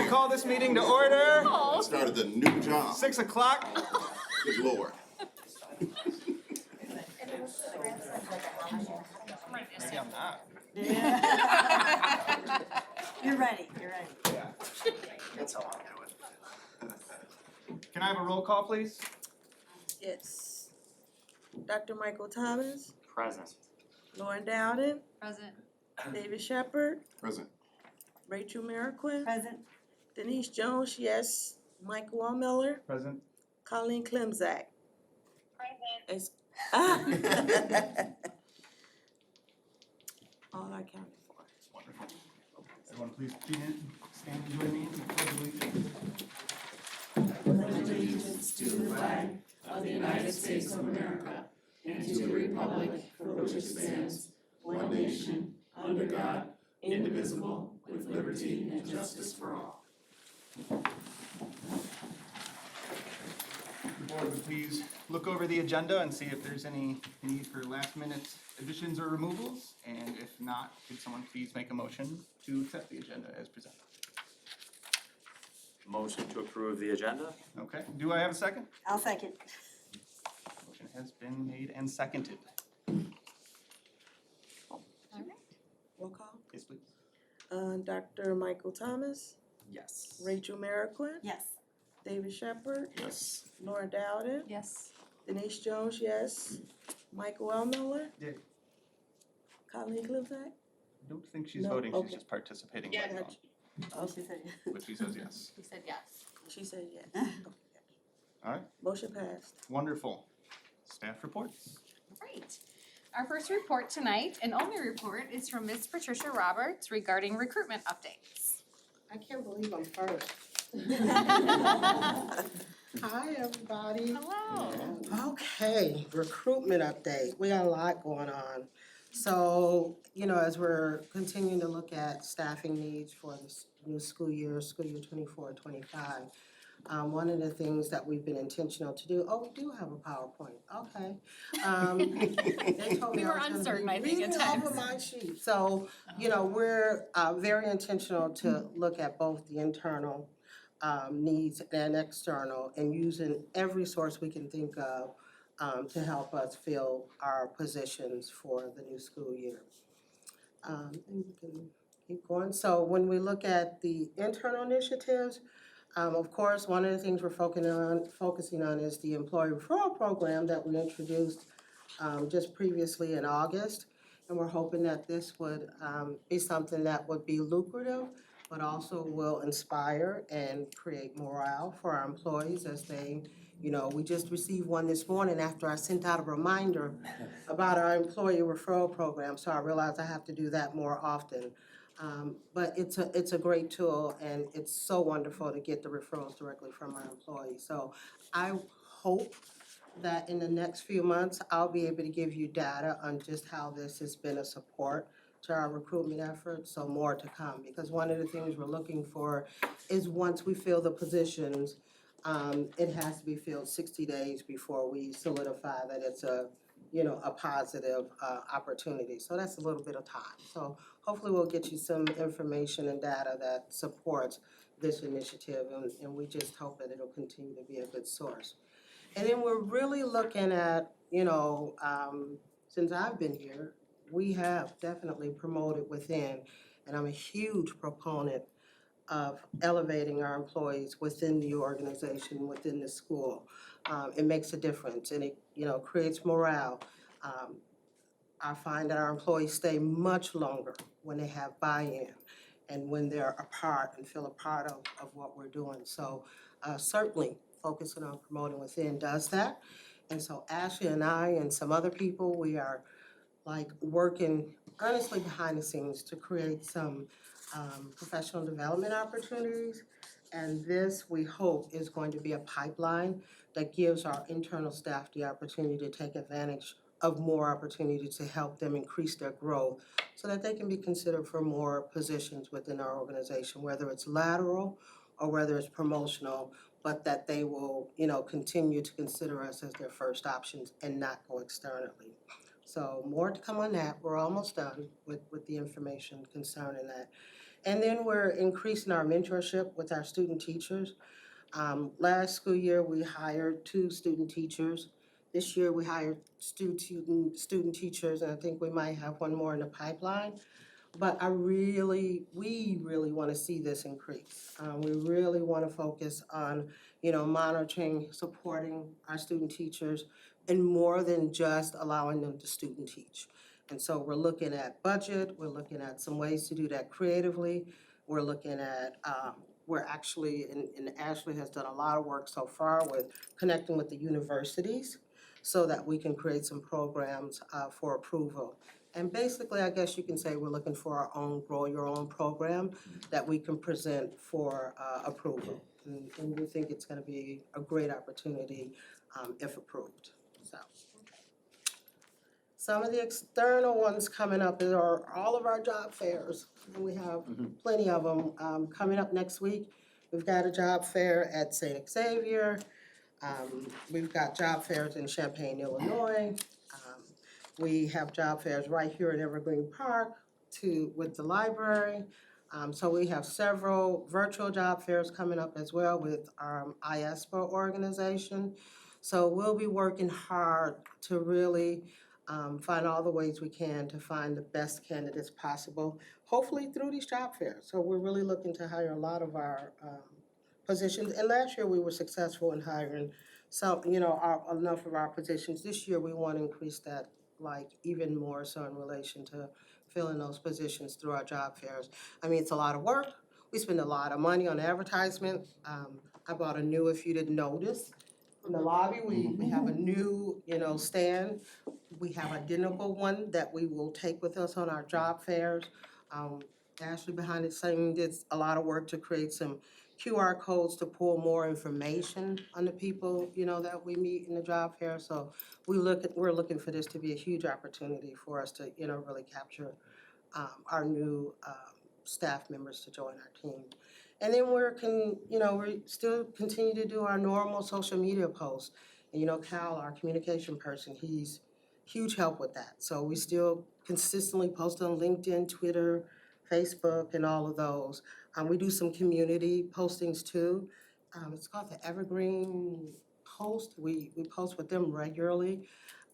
call this meeting to order. I started a new job. 6 o'clock. Good Lord. Maybe I'm not. You're ready. Yeah. That's how I'll do it. Can I have a roll call, please? Yes. Dr. Michael Thomas, Present. Lauren Dowden, Present. David Shepherd, Present. Rachel Merrickwin, Present. Denise Jones, yes, Mike Wallmiller, Present. Colleen Klimzak. Present. All I counted for. Wonderful. Everyone please stand and join me in the pledge of allegiance. Allegiance to the flag of the United States of America and to the republic for which it stands, one nation, under God, indivisible, with liberty and justice for all. The board would please look over the agenda and see if there's any need for last minute additions or removals. And if not, could someone please make a motion to accept the agenda as presented? Motion to approve the agenda? Okay, do I have a second? I'll second. Motion has been made and seconded. Roll call. Yes, please. Dr. Michael Thomas, Yes. Rachel Merrickwin, Yes. David Shepherd, Yes. Lauren Dowden, Yes. Denise Jones, yes, Mike Wallmiller, Yeah. Colleen Klimzak. I don't think she's No, voting, okay. she's just participating. Yeah, by no, phone, Oh, she said yes. But she says yes. She said yes. She said yes. Okay. All right, Motion passed. wonderful. Staff reports. Right. Our first report tonight, and only report, is from Ms. Patricia Roberts regarding recruitment updates. I can't believe I'm first. Hi, everybody. Hello. Okay, recruitment update. We got a lot going on. So, as we're continuing to look at staffing needs for this new school year 24-25, one of the things that we've been intentional to do, we do have a PowerPoint, okay. They told me We were I was gonna uncertain, be I think, at reading times. over my sheet. So, we're very intentional to look at both the internal needs and external, and using every source we can think of to help us fill our positions for the new school year. And we can keep going. So when we look at the internal initiatives, of course, one of the things we're focusing on is the employee referral program that we introduced just previously in August. And we're hoping that this would be something that would be lucrative, but also will inspire and create morale for our employees as they, we just received one this morning after I sent out a reminder about our employee referral program, so I realized I have to do that more often. But it's a great tool, and it's so wonderful to get the referrals directly from our employees. So I hope that in the next few months, I'll be able to give you data on just how this has been a support to our recruitment efforts, so more to come. Because one of the things we're looking for is once we fill the positions, it has to be filled 60 days before we solidify that it's a positive opportunity. So that's a little bit of time. So hopefully we'll get you some information and data that supports this initiative, and we just hope that it'll continue to be a good source. And then we're really looking at, since I've been here, we have definitely promoted within, and I'm a huge proponent of elevating our employees within the organization, within the school. It makes a difference, and it, creates morale. I find that our employees stay much longer when they have buy-in and when they're a part and feel a part of what we're doing. So certainly focusing on promoting within does that. And so Ashley and I and some other people, we are working earnestly behind the scenes to create some professional development opportunities. And this, we hope, is going to be a pipeline that gives our internal staff the opportunity to take advantage of more opportunity to help them increase their growth so that they can be considered for more positions within our organization, whether it's lateral or whether it's promotional, but that they will, continue to consider us as their first options and not go externally. So more to come on that. We're almost done with the information concerning that. And then we're increasing our mentorship with our student teachers. Last school year, we hired 2 student teachers. This year, we hired student teachers, and I think we might have 1 more in the pipeline. But we really wanna see this increase. We really wanna focus on, monitoring, supporting our student teachers, and more than just allowing them to student teach. And so we're looking at budget, we're looking at some ways to do that creatively. We're looking at, we're actually, and Ashley has done a lot of work so far with connecting with the universities so that we can create some programs for approval. And basically, I guess you can say we're looking for our own Grow Your Own program that we can present for approval. And we think it's gonna be a great opportunity if approved, so. Some of the external ones coming up are all of our job fairs. And we have plenty of them coming up next week. We've got a job fair at St. Xavier. We've got job fairs in Champaign, Illinois. We have job fairs right here in Evergreen Park with the library. So we have several virtual job fairs coming up as well with our IESPA organization. So we'll be working hard to really find all the ways we can to find the best candidates possible, hopefully through these job fairs. So we're really looking to hire a lot of our positions. And last year, we were successful in hiring some, enough of our positions. This year, we want to increase that, like, even more so in relation to filling those positions through our job fairs. I mean, it's a lot of work. We spend a lot of money on advertisement. I bought a new, if you didn't notice, in the lobby, we have a new, stand. We have identical one that we will take with us on our job fairs. Ashley behind the scene did a lot of work to create some QR codes to pull more information on the people, that we meet in the job fair. So we're looking for this to be a huge opportunity for us to, really capture our new staff members to join our team. And then we still continue to do our normal social media posts. And Cal, our communication person, he's huge help with that. So we still consistently post on LinkedIn, Twitter, Facebook, and all of those. We do some community postings too. It's called the Evergreen Post. We post with them regularly.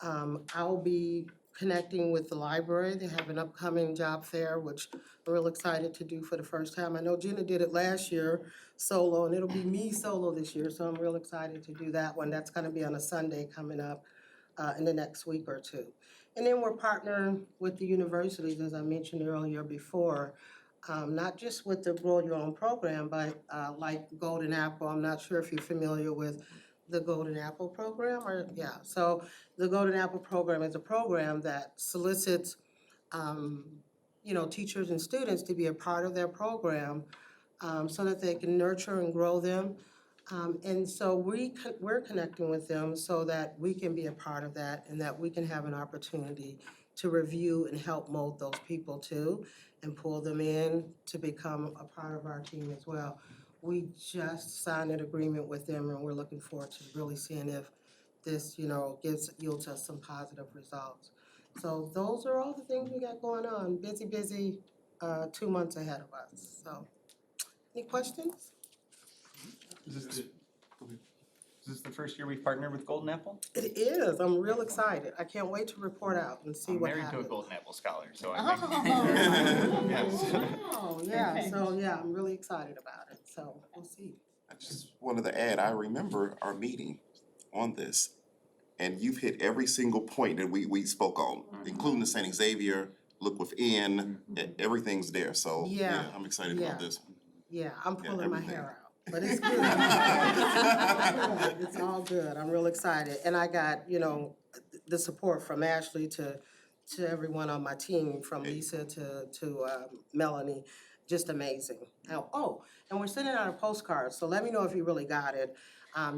I'll be connecting with the library. They have an upcoming job fair, which I'm real excited to do for the first time. I know Jenna did it last year solo, and it'll be me solo this year, so I'm real excited to do that one. That's gonna be on a Sunday coming up in the next week or 2. And then we're partnering with the universities, as I mentioned earlier before, not just with the Grow Your Own program, but like Golden Apple. I'm not sure if you're familiar with the Golden Apple program, So the Golden Apple program is a program that solicits, teachers and students to be a part of their program so that they can nurture and grow them. And so we're connecting with them so that we can be a part of that and that we can have an opportunity to review and help mold those people too and pull them in to become a part of our team as well. We just signed an agreement with them and we're looking forward to really seeing if this, yields us some positive results. So those are all the things we got going on. Busy, 2 months ahead of us, so. Any questions? Is this the first year we've partnered with Golden Apple? It is, I'm real excited. I can't wait to report out and see I'm what married to a happens. Golden Apple scholar, so I might be. Yes. Oh, yeah, so, yeah, I'm really excited about it, so we'll see. I just wanted to add, I remember our meeting on this, and you've hit every single point that we spoke on, including the St. Xavier, Look Within, everything's there, so, Yeah. I'm excited Yeah. about this. Yeah, I'm pulling my everything. hair out, but it's good. It's all good, I'm real excited, and I got, the support from Ashley to everyone on my team, from Lisa to Melanie, just amazing. Oh, and we're sending out a postcard, so let me know if you really got it.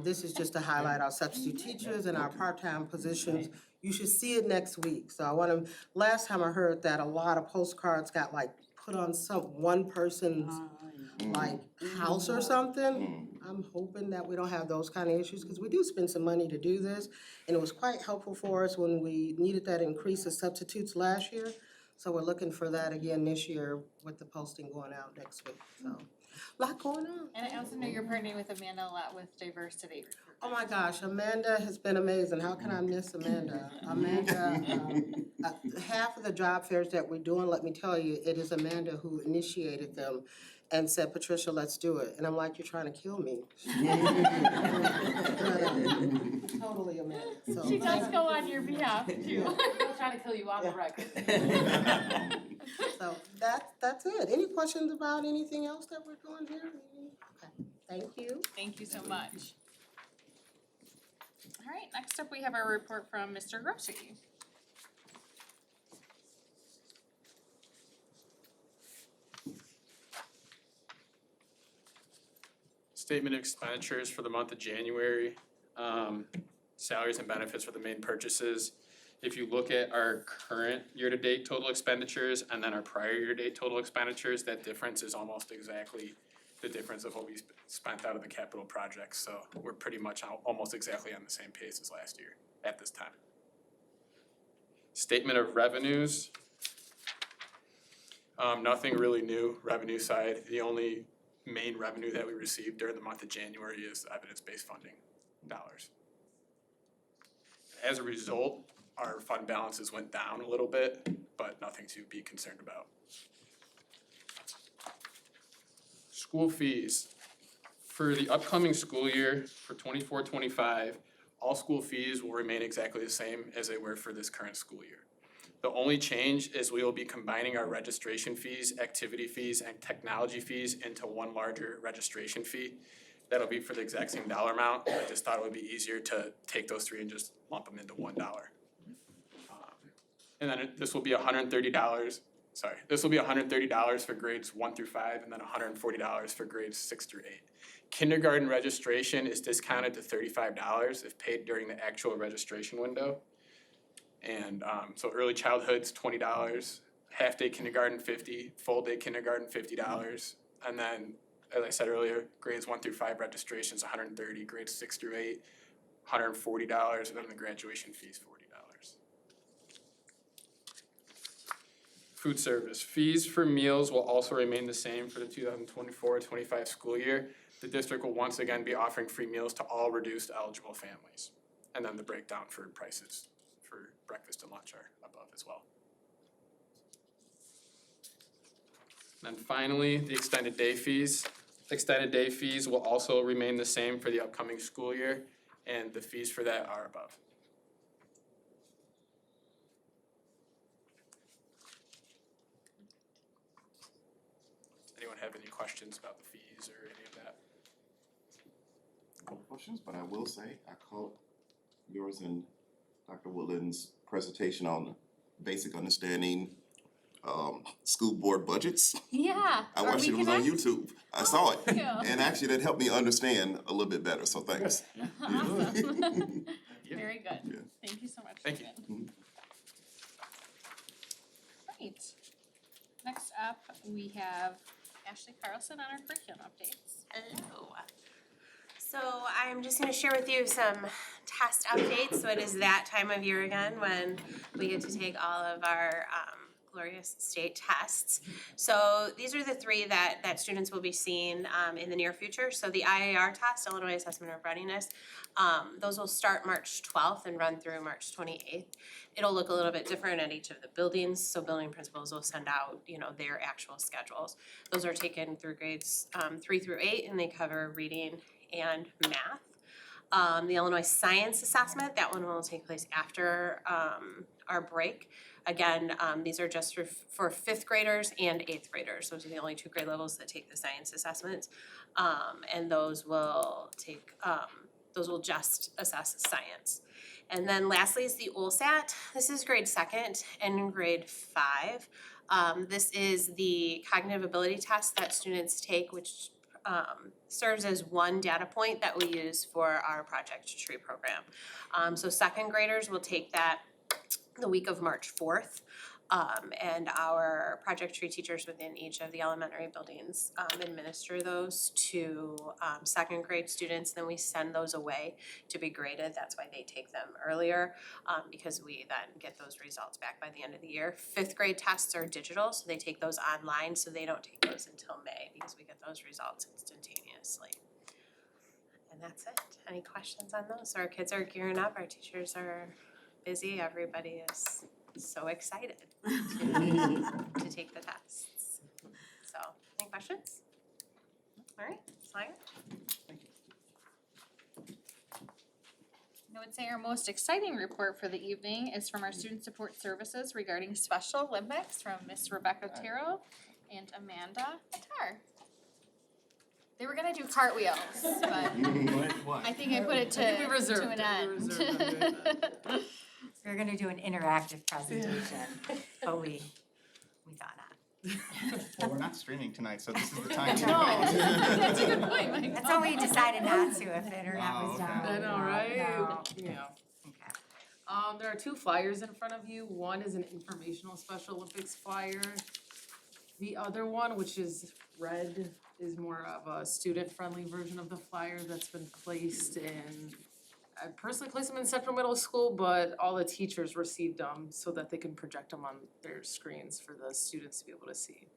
This is just to highlight our substitute teachers and our part-time positions. You should see it next week, so last time I heard that a lot of postcards got put on one person's house or something. I'm hoping that we don't have those kind of issues, because we do spend some money to do this, and it was quite helpful for us when we needed that increase of substitutes last year. So we're looking for that again this year with the posting going out next week, so. Lot going on. And I also know you're partnering with Amanda a lot with diversity recruitment. Oh my gosh, Amanda has been amazing. How can I miss Amanda? Half of the job fairs that we're doing, let me tell you, it is Amanda who initiated them and said, Patricia, let's do it. And I'm like, you're trying to kill me. Totally Amanda, so. She does go on your behalf too. Trying to kill you off the record. So that's it. Any questions about anything else that we're doing here? Okay, thank you. Thank you so much. All right, next up we have our report from Mr. Grossi. Statement of expenditures for the month of January. Salaries and benefits for the main purchases. If you look at our current year-to-date total expenditures and then our prior year-to-date total expenditures, that difference is almost exactly the difference of what we spent out of the capital projects. So we're pretty much almost exactly on the same pace as last year at this time. Statement of revenues. Nothing really new revenue side. The only main revenue that we received during the month of January is evidence-based funding dollars. As a result, our fund balances went down a little bit, but nothing to be concerned about. School fees. For the upcoming school year, for 24-25, all school fees will remain exactly the same as they were for this current school year. The only change is we will be combining our registration fees, activity fees, and technology fees into one larger registration fee. That'll be for the exact same dollar amount. I just thought it would be easier to take those three and just lump them into $1. And then this will be $130. This will be $130 for grades 1 through 5, and then $140 for grades 6 through 8. Kindergarten registration is discounted to $35 if paid during the actual registration window. And so early childhood's $20, half-day kindergarten $50, full-day kindergarten $50, and then, as I said earlier, grades 1 through 5 registration's $130, grades 6 through 8, $140, and then the graduation fee's $40. Food service. Fees for meals will also remain the same for the 2024-25 school year. The district will once again be offering free meals to all reduced eligible families. And then the breakdown for prices for breakfast and lunch are above as well. And then finally, the extended day fees. Extended day fees will also remain the same for the upcoming school year, and the fees for that are above. Anyone have any questions about the fees or any of that? No questions, but I will say, I caught yours and Dr. Woodland's presentation on basic understanding school board budgets. Yeah. I watched it was on YouTube. I saw it. Thank you. And actually that helped me understand a little bit better, so thanks. Awesome. Yeah. Very good. Yeah. Thank you so much. Thank you. Megan. Right. Next up, we have Ashley Carlson on our curriculum updates. Hello. So I'm just gonna share with you some test updates. So it is that time of year again when we get to take all of our glorious state tests. So these are the three that students will be seeing in the near future. So the IAR test, Illinois Assessment of Readiness, those will start March 12th and run through March 28th. It'll look a little bit different at each of the buildings, so building principals will send out, their actual schedules. Those are taken through grades 3 through 8, and they cover reading and math. The Illinois Science Assessment, that one will take place after our break. Again, these are just for 5th graders and 8th graders. Those are the only 2 grade levels that take the science assessments. And those will just assess science. And then lastly is the OLSAT. This is grade 2nd and grade 5. This is the cognitive ability test that students take, which serves as one data point that we use for our Project Tree program. So 2nd graders will take that the week of March 4th. And our project tree teachers within each of the elementary buildings administer those to second grade students. Then we send those away to be graded. That's why they take them earlier, because we then get those results back by the end of the year. Fifth grade tests are digital, so they take those online, so they don't take those until May because we get those results instantaneously. And that's it. Any questions on those? Our kids are gearing up, our teachers are busy, everybody is so excited to take the tests. So, any questions? All right, Sonia? I would say our most exciting report for the evening is from our Student Support Services regarding Special Olympics from Miss Rebecca Tiro and Amanda Attar. They were gonna do cartwheels, but I think I put it to an end. We're gonna do an interactive presentation, but we thought not. Well, we're not streaming tonight, so this is the time. No, that's a good point, Mike. That's when we decided not to, if the internet Oh, was okay. down. I know, right? No. Yeah. Okay. There are two flyers in front of you. One is an informational Special Olympics flyer. The other one, which is red, is more of a student-friendly version of the flyer that's been placed in, I personally placed them in Central Middle School, but all the teachers received them so that they can project them on their screens for the students to be able to see.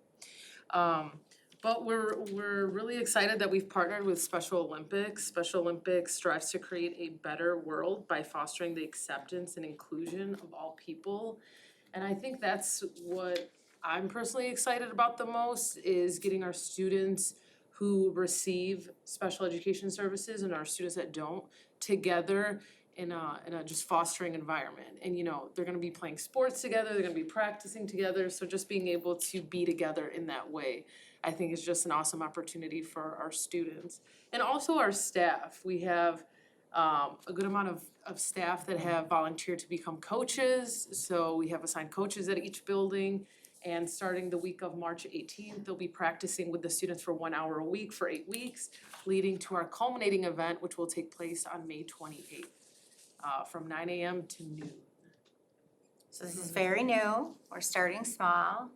But we're really excited that we've partnered with Special Olympics. Special Olympics strives to create a better world by fostering the acceptance and inclusion of all people. And I think that's what I'm personally excited about the most, is getting our students who receive special education services and our students that don't together in a just fostering environment. And you know, they're gonna be playing sports together, they're gonna be practicing together, so just being able to be together in that way, I think is just an awesome opportunity for our students. And also our staff. We have a good amount of staff that have volunteered to become coaches, so we have assigned coaches at each building. And starting the week of March 18th, they'll be practicing with the students for 1 hour a week for 8 weeks, leading to our culminating event, which will take place on May 28th, from 9 a.m. to noon. So this is very new, we're starting small,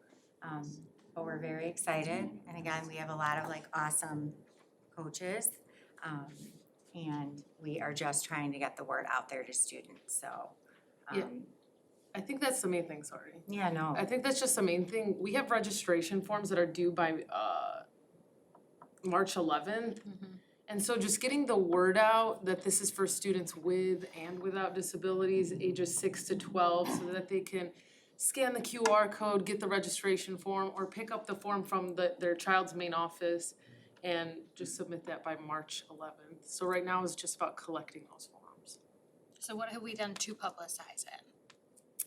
but we're very excited. And again, we have a lot of like awesome coaches. And we are just trying to get the word out there to students, so. Yeah. I think that's the main thing, sorry. Yeah, no. I think that's just the main thing. We have registration forms that are due by March 11th. And so just getting the word out that this is for students with and without disabilities, ages 6 to 12, so that they can scan the QR code, get the registration form, or pick up the form from their child's main office and just submit that by March 11th. So right now it's just about collecting those forms. So what have we done to publicize it?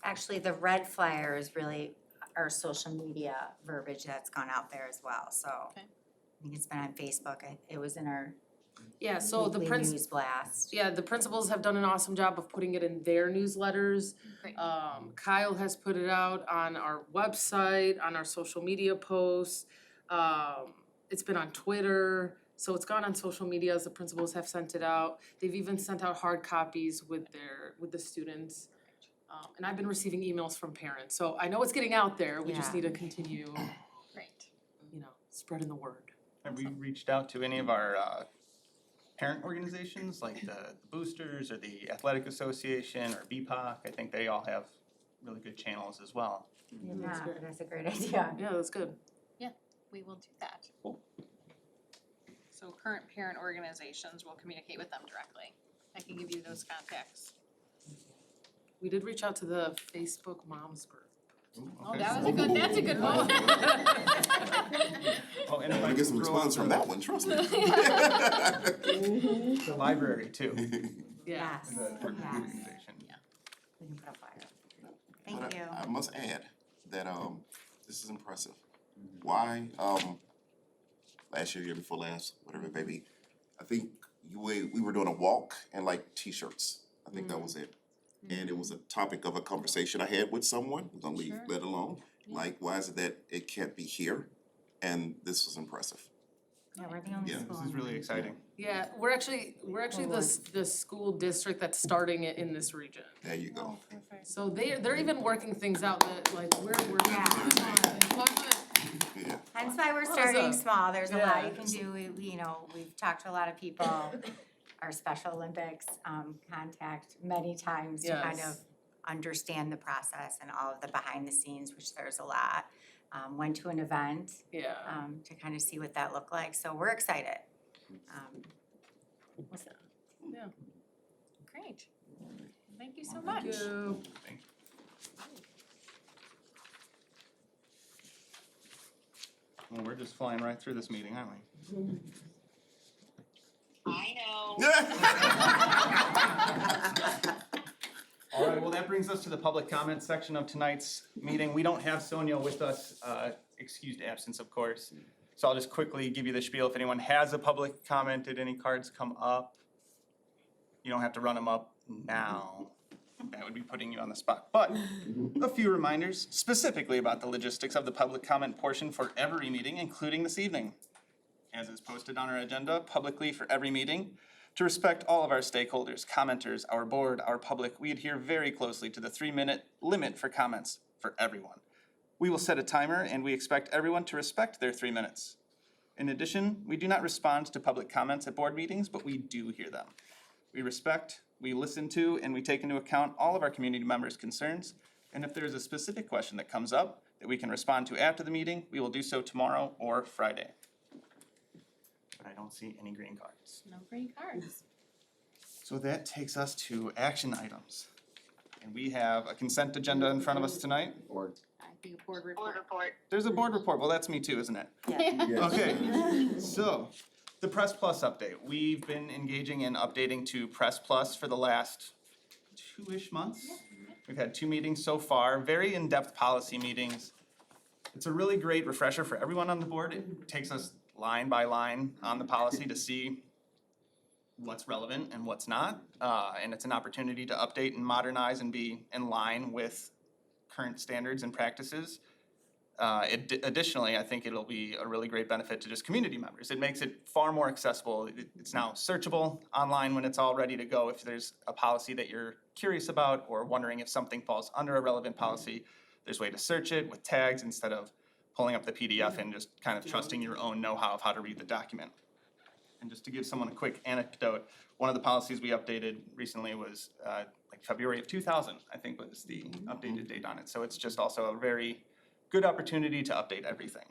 Actually, the red flyer is really our social media verbiage that's gone out there as well, so. Okay. I think it's been on Facebook, it was in our Yeah, so the weekly news blast. Yeah, the principals have done an awesome job of putting it in their newsletters. Great. Kyle has put it out on our website, on our social media posts. It's been on Twitter, so it's gone on social media as the principals have sent it out. They've even sent out hard copies with the students. And I've been receiving emails from parents, so I know it's getting out there, we just Yeah. need to continue, Great. spreading the word. Have we reached out to any of our parent organizations, like the Boosters or the Athletic Association or BPOC? I think they all have really good channels as well. Yeah, that's a great idea. Yeah, that's good. We will do that. Cool. So current parent organizations will communicate with them directly. I can give you those contacts. We did reach out to the Facebook Moms group. Oh, that's a good one. Oh, and if I I get some could throw response out from that one, trust me. the library too, Yeah. Yes, the organization. we can put a flyer. But Thank you. I must add that this is impressive. Why, last year before last, whatever it may be, I think we were doing a walk and like t-shirts. I think that was it. And it was a topic of a conversation I had with someone, I'm gonna leave that alone. Like, why is it that it can't be here? And this was impressive. Yeah, we're the only Yeah, school. This in is really the- exciting. Yeah, we're actually the school district that's starting it in this region. There you go. So they're even working things out that like we're working Yeah. on. Yeah. Hence why we're Well, starting so- small, there's a lot you Yeah. can do, you know, we've talked to a lot of people, our Special Olympics, contact many times to kind Yes. of understand the process and all of the behind the scenes, which there's a lot. Went to an event, Yeah. to kind of see what that looked like, so we're excited. Great. Thank you so much. Thank you. Well, we're just flying right through this meeting, aren't we? I know. All right, well, that brings us to the public comment section of tonight's meeting. We don't have Sonia with us, excused absence, of course. So I'll just quickly give you the spiel. If anyone has a public comment, did any cards come up? You don't have to run them up now. That would be putting you on the spot. But a few reminders specifically about the logistics of the public comment portion for every meeting, including this evening. As is posted on our agenda publicly for every meeting, to respect all of our stakeholders, commenters, our board, our public, we adhere very closely to the 3-minute limit for comments for everyone. We will set a timer and we expect everyone to respect their 3 minutes. In addition, we do not respond to public comments at board meetings, but we do hear them. We respect, we listen to, and we take into account all of our community members' concerns. And if there is a specific question that comes up that we can respond to after the meeting, we will do so tomorrow or Friday. But I don't see any green cards. No green cards. So that takes us to action items. And we have a consent agenda in front of us tonight. I think a board report. There's a board report, well, that's me too, isn't it? Okay, so, the Press Plus update. We've been engaging in updating to Press Plus for the last 2-ish months. We've had 2 meetings so far, very in-depth policy meetings. It's a really great refresher for everyone on the board. It takes us line by line on the policy to see what's relevant and what's not. And it's an opportunity to update and modernize and be in line with current standards and practices. Additionally, I think it'll be a really great benefit to just community members. It makes it far more accessible. It's now searchable online when it's all ready to go. If there's a policy that you're curious about or wondering if something falls under a relevant policy, there's a way to search it with tags instead of pulling up the PDF and just kind of trusting your own know-how of how to read the document. And just to give someone a quick anecdote, one of the policies we updated recently was like February of 2000, I think was the updated date on it. So it's just also a very good opportunity to update everything.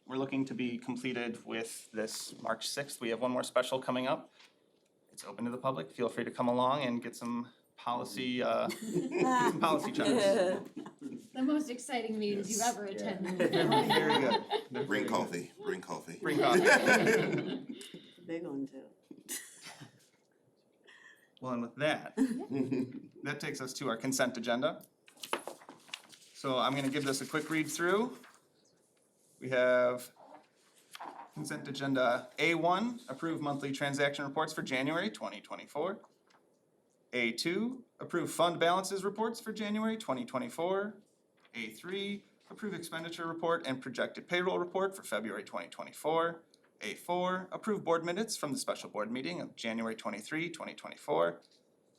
We're looking to be completed with this March 6th. We have one more special coming up. It's open to the public. Feel free to come along and get some policy, checks. The most exciting meetings you've ever attended. Very good. They're Bring very good. coffee, bring coffee. Bring coffee. Big one too. Well, and with that, that takes us to our consent agenda. So I'm gonna give this a quick read through. We have consent agenda A1, approve monthly transaction reports for January 2024. A2, approve fund balances reports for January 2024. A3, approve expenditure report and projected payroll report for February 2024. A4, approve board minutes from the special board meeting of January 23, 2024.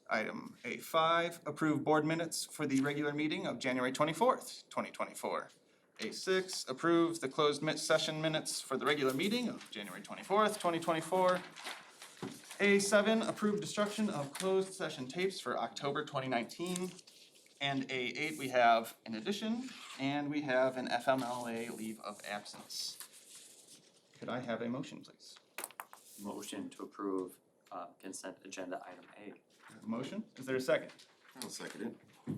Item A5, approve board minutes for the regular meeting of January 24th, 2024. A6, approve the closed session minutes for the regular meeting of January 24th, 2024. A7, approve destruction of closed session tapes for October 2019. And A8, we have an addition, and we have an FMLA leave of absence. Could I have a motion, please? Motion to approve consent agenda item A. Motion, is there a second? I'll second it.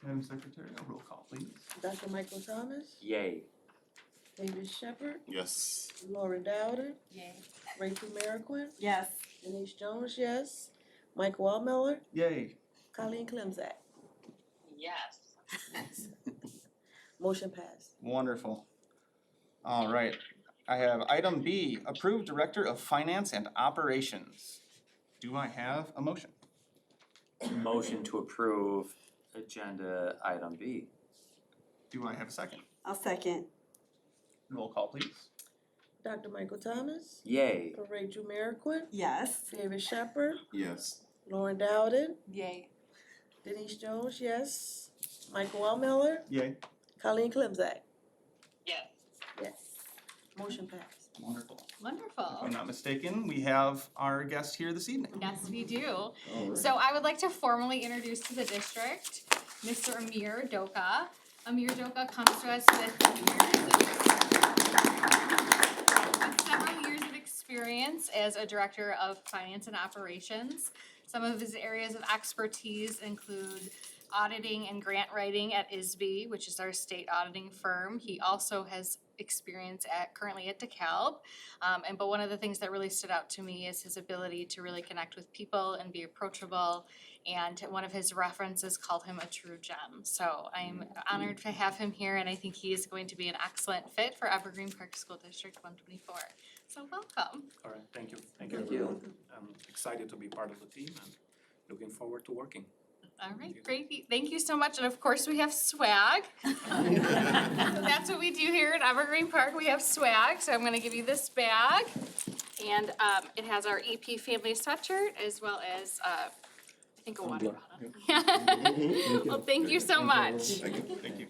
Madam Secretary, a roll call, please. Dr. Michael Thomas, Yay. David Shepherd, Yes. Laura Dowder, Yay. Rachel Merrickwin, Yes. Denise Jones, yes. Mike Wallmiller, Yay. Colleen Clemzak. Yes. Motion passed. Wonderful. All right, I have item B, approved Director of Finance and Operations. Do I have a motion? Motion to approve agenda item B. Do I have a second? I'll second. Roll call, please. Dr. Michael Thomas, Yay. Rachel Merrickwin, Yes. David Shepherd, Yes. Lauren Dowden, Yay. Denise Jones, yes. Michael Wellmiller, Yay. Colleen Clemzak. Yes. Yes. Motion passed. Wonderful. If Wonderful. I'm not mistaken, we have our guest here this evening. Yes, we do. So I would like to formally introduce to the district, Mr. Amir Doka. Amir Doka comes to us with several years of experience as a director of finance and operations. Some of his areas of expertise include auditing and grant writing at ISB, which is our state auditing firm. He also has experience currently at DeKalb. But one of the things that really stood out to me is his ability to really connect with people and be approachable. And one of his references called him a true gem. So I'm honored to have him here, and I think he is going to be an excellent fit for Evergreen Park School District 124. So welcome. All right, thank you, thank you everyone. I'm excited to be part of the team and looking forward to working. All right, great. Thank you so much. And of course, we have swag. That's what we do here at Evergreen Park. We have swag. So I'm going to give you this bag. And it has our EP family sweatshirt as well as, I think, a water bottle. Well, thank you so much. Thank you.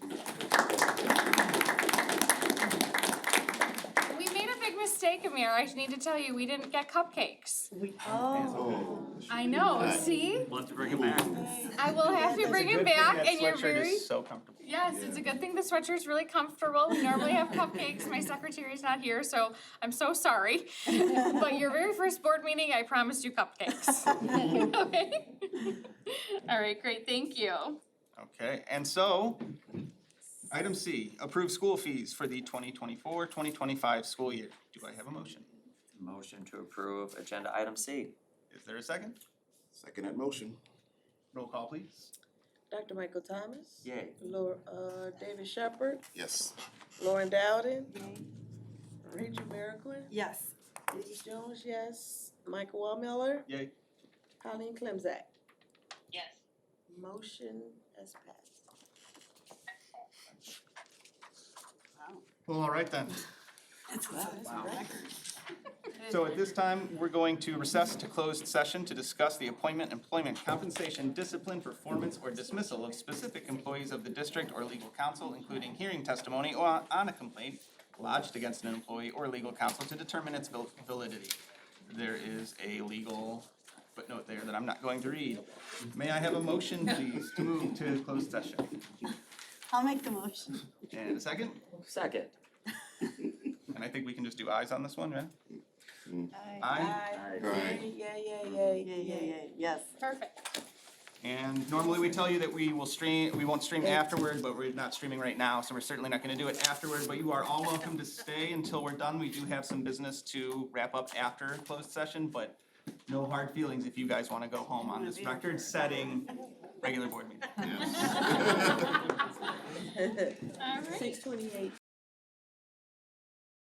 We made a big mistake, Amir. I need to tell you, we didn't get cupcakes. Oh. I know, see? Want to bring it back? I will have to bring it back and you're That sweatshirt very. is so comfortable. Yes, it's a good thing the sweatshirt's really comfortable. We normally have cupcakes. My secretary's not here, so I'm so sorry. But your very first board meeting, I promised you cupcakes. Okay? All right, great, thank you. Okay, and so, item C, approve school fees for the 2024-2025 school year. Do I have a motion? Motion to approve agenda item C. Is there a second? Second that motion. Roll call, please. Dr. Michael Thomas, Yay. David Shepherd, Yes. Lauren Dowden, Rachel Merrickwin, Yes. Denise Jones, yes. Michael Wellmiller, Yay. Colleen Clemzak. Yes. Motion has passed. Well, all right then. Wow. So at this time, we're going to recess to closed session to discuss the appointment, employment, compensation, discipline, performance, or dismissal of specific employees of the district or legal counsel, including hearing testimony or on a complaint lodged against an employee or legal counsel to determine its validity. There is a legal footnote there that I'm not going to read. May I have a motion, please, to move to closed session? I'll make the motion. And a second? Second. And I think we can just do ayes on this one, right? Aye. Aye. Yay. Yes. Perfect. And normally we tell you that we won't stream afterward, but we're not streaming right now, so we're certainly not gonna do it afterward, but you are all welcome to stay until we're done. We do have some business to wrap up after closed session, but no hard feelings if you guys wanna go home on this record-setting regular board meeting. All right. 6:28.